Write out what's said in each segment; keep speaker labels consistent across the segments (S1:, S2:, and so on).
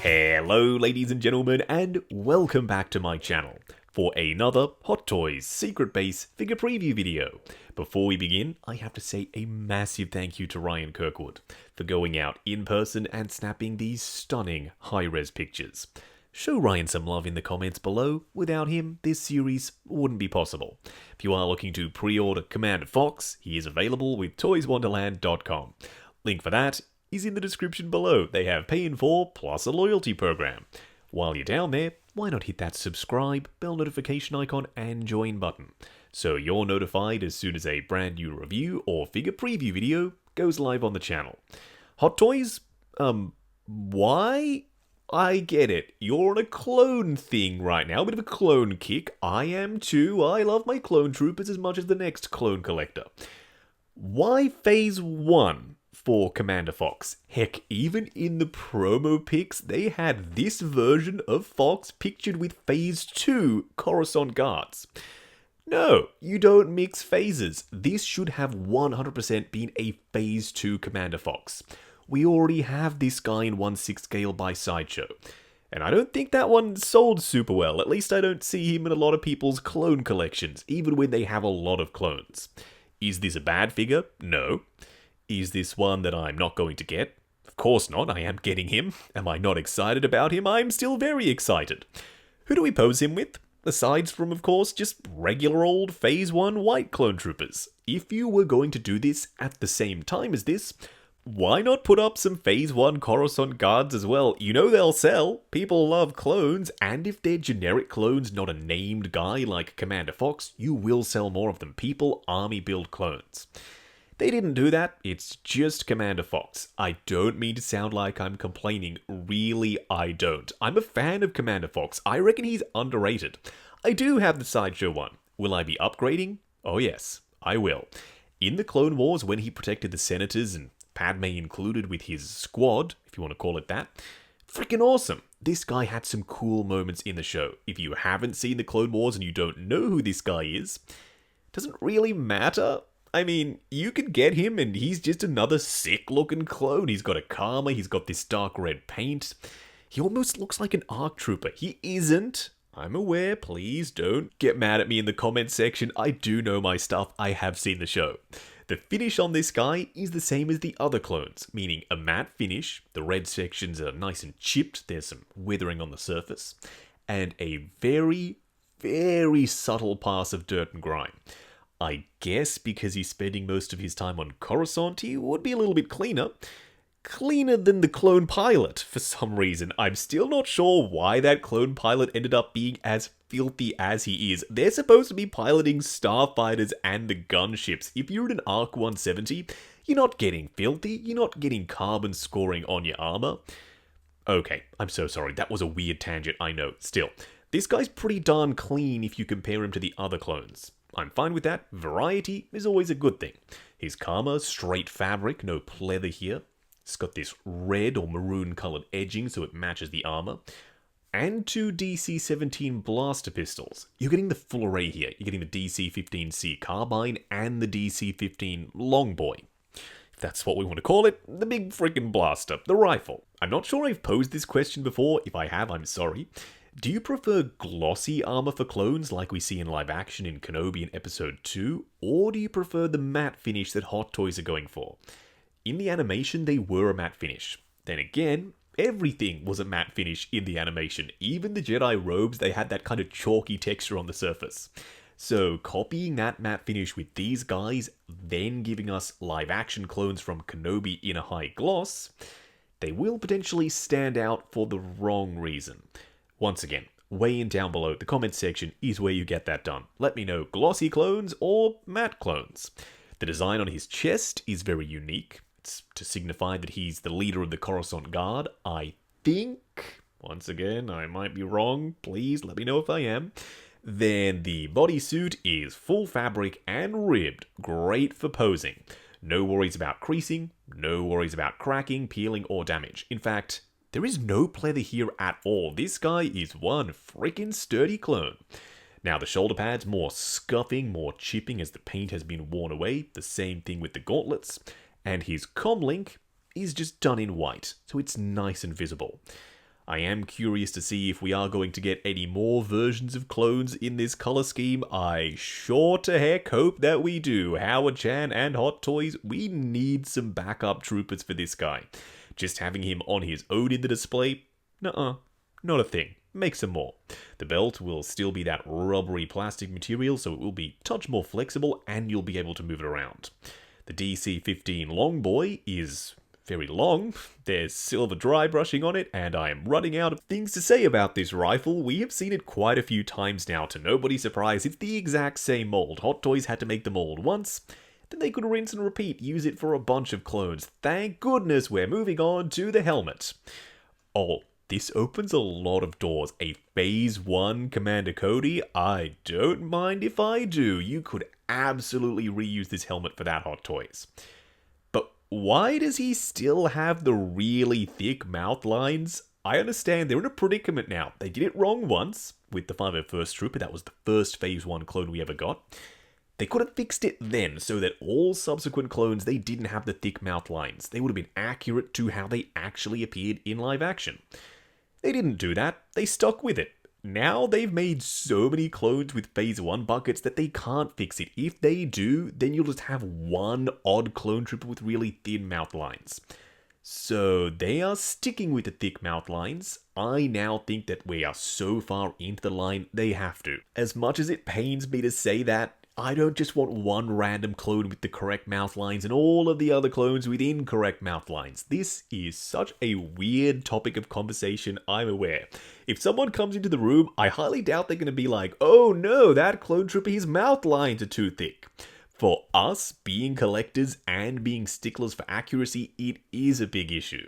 S1: Hello ladies and gentlemen, and welcome back to my channel for another Hot Toys Secret Base figure preview video. Before we begin, I have to say a massive thank you to Ryan Kirkwood for going out in person and snapping these stunning high-res pictures. Show Ryan some love in the comments below. Without him, this series wouldn't be possible. If you are looking to pre-order Commander Fox, he is available with toyswonderland.com. Link for that is in the description below. They have Pay in 4 plus a loyalty program. While you're down there, why not hit that subscribe, bell notification icon, and join button, so you're notified as soon as a brand new review or figure preview video goes live on the channel. Hot Toys? Why? I get it. You're on a clone thing right now, a bit of a clone kick. I am too. I love my clone troopers as much as the next clone collector. Why Phase 1 for Commander Fox? Heck, even in the promo pics, they had this version of Fox pictured with Phase 2 Coruscant Guards. No, you don't mix phases. This should have 100% been a Phase 2 Commander Fox. We already have this guy in 1/6 scale by Sideshow, and I don't think that one sold super well. At least I don't see him in a lot of people's clone collections, even when they have a lot of clones. Is this a bad figure? No. Is this one that I'm not going to get? Of course not, I am getting him. Am I not excited about him? I'm still very excited. Who do we pose him with? Aside from, of course, just regular old Phase 1 white clone troopers. If you were going to do this at the same time as this, why not put up some Phase 1 Coruscant Guards as well? You know they'll sell. People love clones, and if they're generic clones, not a named guy like Commander Fox, you will sell more of them. People army build clones. They didn't do that. It's just Commander Fox. I don't mean to sound like I'm complaining. Really, I don't. I'm a fan of Commander Fox. I reckon he's underrated. I do have the Sideshow one. Will I be upgrading? Oh yes, I will. In the Clone Wars, when he protected the Senators and Padme included with his squad, if you want to call it that, freaking awesome. This guy had some cool moments in the show. If you haven't seen the Clone Wars and you don't know who this guy is, doesn't really matter. I mean, you can get him and he's just another sick-looking clone. He's got a Karma, he's got this dark red paint. He almost looks like an ARC trooper. He isn't. I'm aware, please don't get mad at me in the comment section. I do know my stuff. I have seen the show. The finish on this guy is the same as the other clones, meaning a matte finish. The red sections are nice and chipped. There's some withering on the surface. And a very, very subtle pass of dirt and grime. I guess because he's spending most of his time on Coruscant, he would be a little bit cleaner. Cleaner than the clone pilot, for some reason. I'm still not sure why that clone pilot ended up being as filthy as he is. They're supposed to be piloting starfighters and the gunships. If you're in an ARC 170, you're not getting filthy, you're not getting carbon scoring on your armor. Okay, I'm so sorry, that was a weird tangent, I know. Still, this guy's pretty darn clean if you compare him to the other clones. I'm fine with that. Variety is always a good thing. His Karma, straight fabric, no pleather here. It's got this red or maroon coloured edging so it matches the armor. And two DC-17 blaster pistols. You're getting the full array here. You're getting the DC-15C carbine and the DC-15 Longboy. If that's what we want to call it, the big freaking blaster, the rifle. I'm not sure I've posed this question before. If I have, I'm sorry. Do you prefer glossy armor for clones like we see in live action in Kenobi in Episode 2? Or do you prefer the matte finish that Hot Toys are going for? In the animation, they were a matte finish. Then again, everything was a matte finish in the animation. Even the Jedi robes, they had that kind of chalky texture on the surface. So copying that matte finish with these guys, then giving us live action clones from Kenobi in a high gloss, they will potentially stand out for the wrong reason. Once again, weigh in down below. The comment section is where you get that done. Let me know glossy clones or matte clones. The design on his chest is very unique. It's to signify that he's the leader of the Coruscant Guard, I think. Once again, I might be wrong. Please let me know if I am. Then the bodysuit is full fabric and ribbed. Great for posing. No worries about creasing. No worries about cracking, peeling, or damage. In fact, there is no pleather here at all. This guy is one freaking sturdy clone. Now the shoulder pads, more scuffing, more chipping as the paint has been worn away. The same thing with the gauntlets. And his comlink is just done in white, so it's nice and visible. I am curious to see if we are going to get any more versions of clones in this color scheme. I sure to heck hope that we do. Howard-chan and Hot Toys, we need some backup troopers for this guy. Just having him on his own in the display? Nuh-uh, not a thing. Make some more. The belt will still be that rubbery plastic material, so it will be a touch more flexible and you'll be able to move it around. The DC-15 Longboy is very long, there's silver dry brushing on it, and I am running out of things to say about this rifle. We have seen it quite a few times now, to nobody's surprise. It's the exact same mold. Hot Toys had to make the mold once, then they could rinse and repeat, use it for a bunch of clones. Thank goodness we're moving on to the helmet. Oh, this opens a lot of doors. A Phase 1 Commander Cody? I don't mind if I do. You could absolutely reuse this helmet for that, Hot Toys. But why does he still have the really thick mouth lines? I understand they're in a predicament now. They did it wrong once with the 501st Trooper. That was the first Phase 1 clone we ever got. They could have fixed it then so that all subsequent clones, they didn't have the thick mouth lines. They would have been accurate to how they actually appeared in live action. They didn't do that. They stuck with it. Now they've made so many clones with Phase 1 buckets that they can't fix it. If they do, then you'll just have one odd clone trooper with really thin mouth lines. So they are sticking with the thick mouth lines. I now think that we are so far into the line, they have to. As much as it pains me to say that, I don't just want one random clone with the correct mouth lines and all of the other clones with incorrect mouth lines. This is such a weird topic of conversation, I'm aware. If someone comes into the room, I highly doubt they're going to be like, oh no, that clone trooper, his mouth lines are too thick. For us, being collectors and being sticklers for accuracy, it is a big issue.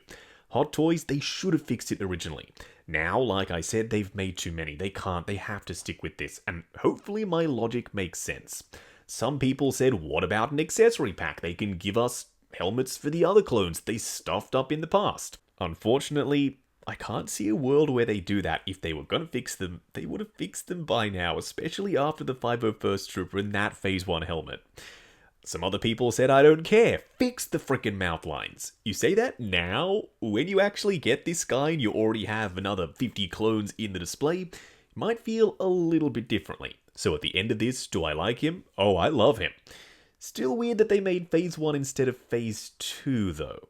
S1: Hot Toys, they should have fixed it originally. Now, like I said, they've made too many. They can't. They have to stick with this. And hopefully my logic makes sense. Some people said, what about an accessory pack? They can give us helmets for the other clones they stuffed up in the past. Unfortunately, I can't see a world where they do that. If they were going to fix them, they would have fixed them by now, especially after the 501st Trooper and that Phase 1 helmet. Some other people said, I don't care, fix the frickin' mouth lines. You say that now? When you actually get this guy and you already have another 50 clones in the display, you might feel a little bit differently. So at the end of this, do I like him? Oh, I love him. Still weird that they made Phase 1 instead of Phase 2 though.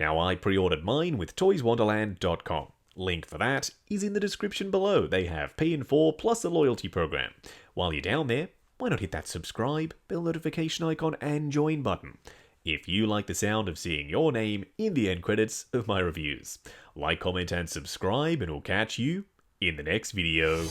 S1: Now I pre-ordered mine with toyswonderland.com. Link for that is in the description below. They have Pay in 4 plus a loyalty program. While you're down there, why not hit that subscribe, bell notification icon, and join button if you like the sound of seeing your name in the end credits of my reviews. Like, comment, and subscribe, and we'll catch you in the next video.